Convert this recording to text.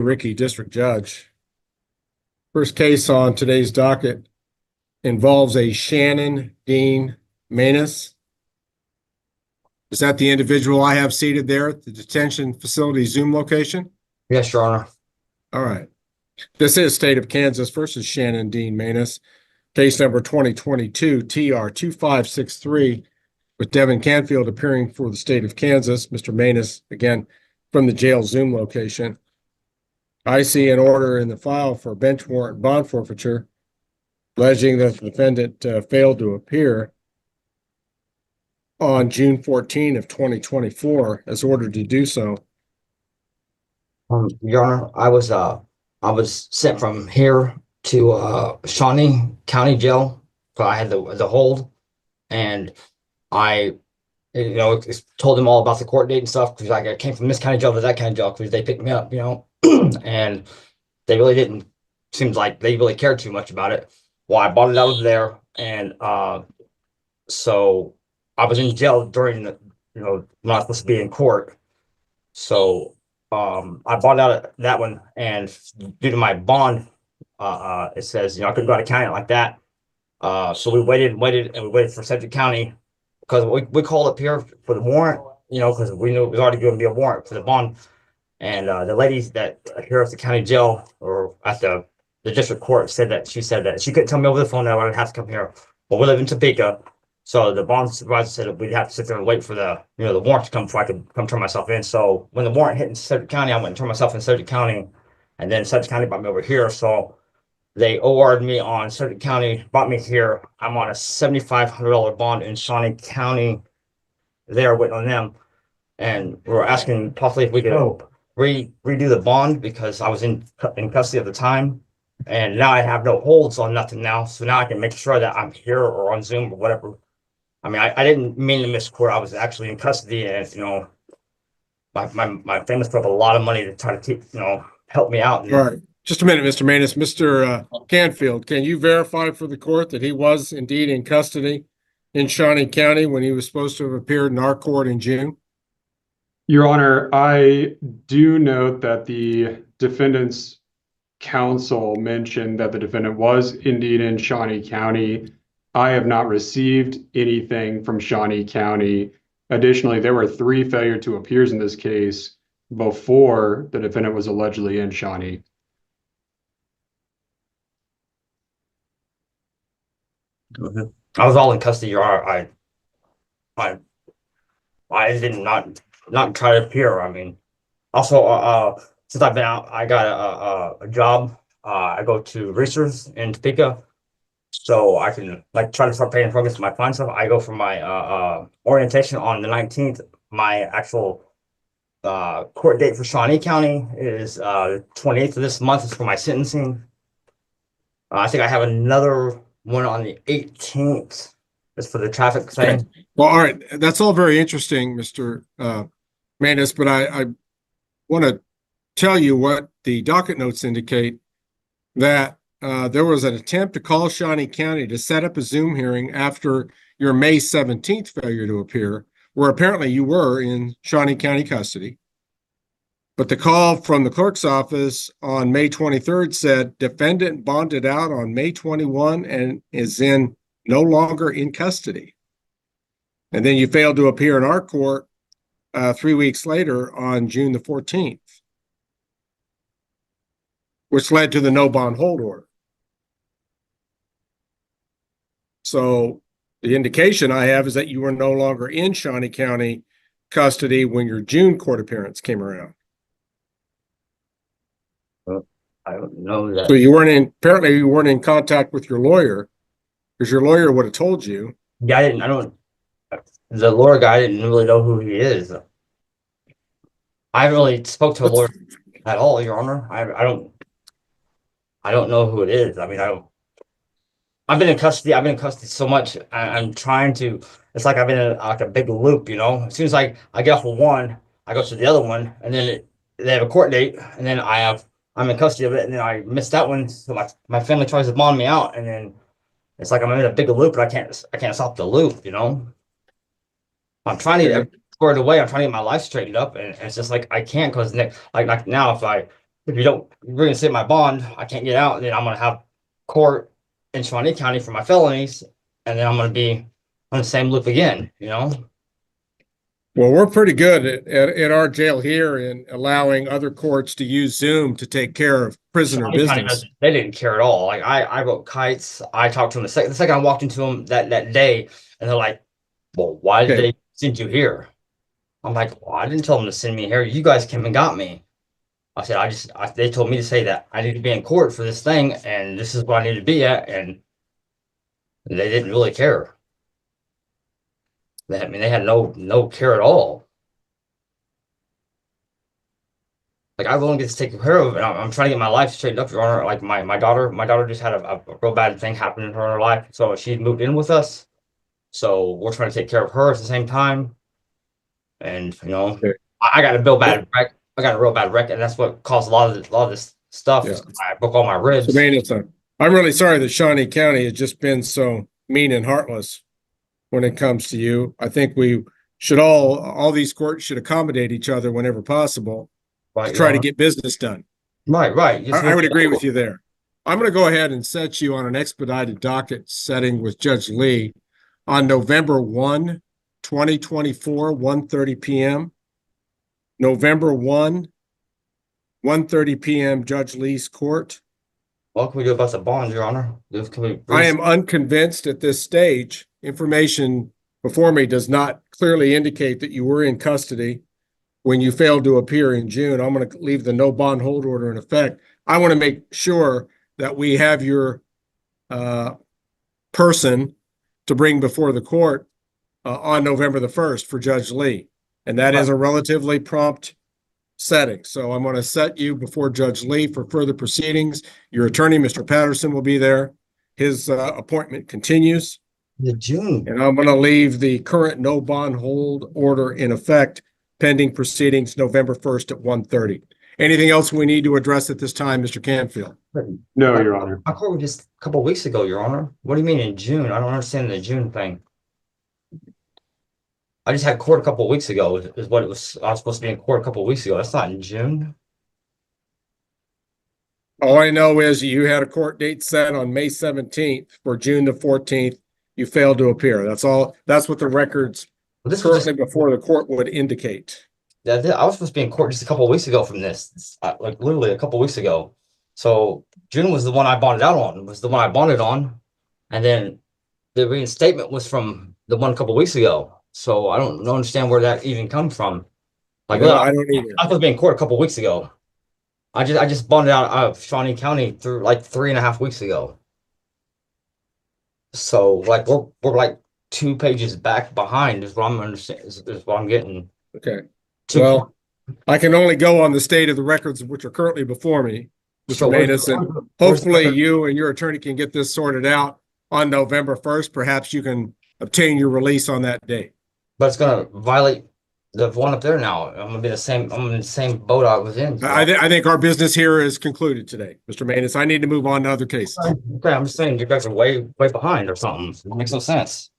Ricke, District Judge. First case on today's docket involves a Shannon Dean Manus. Is that the individual I have seated there at the detention facility Zoom location? Yes, Your Honor. All right. This is State of Kansas versus Shannon Dean Manus. Case number 2022 TR 2563 with Devin Canfield appearing for the State of Kansas. Mr. Manus, again, from the jail Zoom location. I see an order in the file for bench warrant bond forfeiture alleging that the defendant failed to appear on June 14 of 2024 as ordered to do so. Your Honor, I was sent from here to Shawnee County Jail. So I had the hold, and I told them all about the court date and stuff, because I came from this county jail to that county jail because they picked me up, and they really didn't seems like they really cared too much about it. Well, I bought it out of there, and so I was in jail during the when I was supposed to be in court. So I bought out of that one, and due to my bond, it says I couldn't go out of county like that. So we waited and waited for Sedgwick County, because we called up here for the warrant, because we knew it was already going to be a warrant for the bond. And the ladies that here at the county jail or at the district court said that she couldn't tell me over the phone that I would have to come here. Well, we live in Topeka, so the bond supervisor said that we'd have to sit there and wait for the the warrant to come before I could come turn myself in. So when the warrant hit in Sedgwick County, I went and turned myself in Sedgwick County, and then Sedgwick County brought me over here. So they OR'd me on Sedgwick County, brought me here. I'm on a $7,500 bond in Shawnee County. They're waiting on them, and we're asking possibly if we could redo the bond, because I was in custody at the time, and now I have no holds on nothing now. So now I can make sure that I'm here or on Zoom or whatever. I mean, I didn't mean to miss court. I was actually in custody, and my family's put up a lot of money to try to keep help me out. All right. Just a minute, Mr. Manus. Mr. Canfield, can you verify for the court that he was indeed in custody in Shawnee County when he was supposed to have appeared in our court in June? Your Honor, I do note that the defendant's counsel mentioned that the defendant was indeed in Shawnee County. I have not received anything from Shawnee County. Additionally, there were 3 failure to appears in this case before the defendant was allegedly in Shawnee. Go ahead. I was all in custody. Your Honor. I did not try to appear. I mean, also, since I've been out, I got a job. I go to research in Topeka, so I can try to start paying progress for my fine stuff. I go for my orientation on the 19th. My actual court date for Shawnee County is the 28th of this month is for my sentencing. I think I have another one on the 18th. It's for the traffic thing. Okay. Well, all right. That's all very interesting, Mr. Manus, but I want to tell you what the docket notes indicate, that there was an attempt to call Shawnee County to set up a Zoom hearing after your May 17th failure to appear, where apparently you were in Shawnee County custody. But the call from the clerk's office on May 23rd said defendant bonded out on May 21 and is no longer in custody. And then you failed to appear in our court 3 weeks later on June the 14th, which led to the no bond hold order. So the indication I have is that you were no longer in Shawnee County custody when your June court appearance came around. I don't know that. So apparently you weren't in contact with your lawyer, because your lawyer would have told you. Yeah, the lawyer guy didn't really know who he is. I haven't really spoke to a lawyer at all, Your Honor. I don't know who it is. I mean, I've been in custody. I've been in custody so much. I'm trying to. It's like I've been in a big loop. As soon as I get off of one, I go to the other one, and then they have a court date, and then I'm in custody of it, and then I missed that one. So my family tries to bond me out, and then it's like I'm in a big loop, but I can't stop the loop. I'm trying to get squared away. I'm trying to get my life straightened up, and it's just like I can't, because like now if I if you don't reinstate my bond, I can't get out. And then I'm going to have court in Shawnee County for my felonies. And then I'm going to be on the same loop again, you know? Well, we're pretty good at our jail here in allowing other courts to use Zoom to take care of prisoner Shawnee County business. they didn't care at all. Like I wrote kites. I talked to them the second I walked into them that day, and they're like, well, why did they send you here? I'm like, well, I didn't tell them to send me here. You guys came and got me. I said, they told me to say that I need to be in court for this thing, and this is what I need to be at, and they didn't really care. They had no care at all. Like I willing to get this taken care of, and I'm trying to get my life straightened up, Your Honor. Like my daughter just had a real bad thing happen in her life, so she moved in with us. So we're trying to take care of her at the same time. And you know, I got a real bad wreck. I got a real bad wreck, and that's what caused a lot of this stuff. Yeah. I broke all my ribs. So, man, I'm really sorry that Shawnee County has just been so mean and heartless when it comes to you. I think we should all these courts should accommodate each other whenever possible to try to get business done. Right. I would agree with you there. I'm going to go ahead and set you on an expedited docket setting with Judge Lee on November 1, 2024, 1:30 p.m. November 1, 1:30 p.m. Judge Lee's court. What can we do about the bond, Your Honor? I am unconvinced at this stage. Information before me does not clearly indicate that you were in custody when you failed to appear in June. I'm going to leave the no bond hold order in effect. I want to make sure that we have your person to bring before the court on November the 1st for Judge Lee. And that is a relatively prompt setting. So I'm going to set you before Judge Lee for further proceedings. Your attorney, Mr. Patterson, will be there. His appointment continues. June. And I'm going to leave the current no bond hold order in effect pending proceedings November 1st at 1:30. Anything else we need to address at this time, Mr. Canfield? No, Your Honor. I court just a couple of weeks ago, Your Honor. What do you mean in June? I don't understand the June thing. I just had court a couple of weeks ago. Is what it was. I was supposed to be in court a couple of weeks ago. That's not in June. All I know is you had a court date set on May 17th for June the 14th. You failed to appear. That's all. That's what the records currently before the court would indicate. I was supposed to be in court just a couple of weeks ago from this, like literally a couple of weeks ago. So June was the one I bonded out on. Was the one I bonded on, and then the reinstatement was from the one a couple of weeks ago. So I don't understand where that even comes from. Like, no, I don't either. I was supposed to be in court a couple of weeks ago. I just bonded out of Shawnee County through like 3.5 weeks ago. So like we're like 2 pages back behind is what I'm understanding is what I'm getting. Okay. Well, I can only go on the state of the records which are currently before me, Mr. Manus, and hopefully you and your attorney can get this sorted out on November 1st. Perhaps you can obtain your release on that day. But it's going to violate the one up there now. I'm going to be the same. I'm in the same boat I was in. So. I think our business here is concluded today, Mr. Manus. I need to move on to other cases. Okay, I'm just saying you guys are way behind or something. It makes no sense.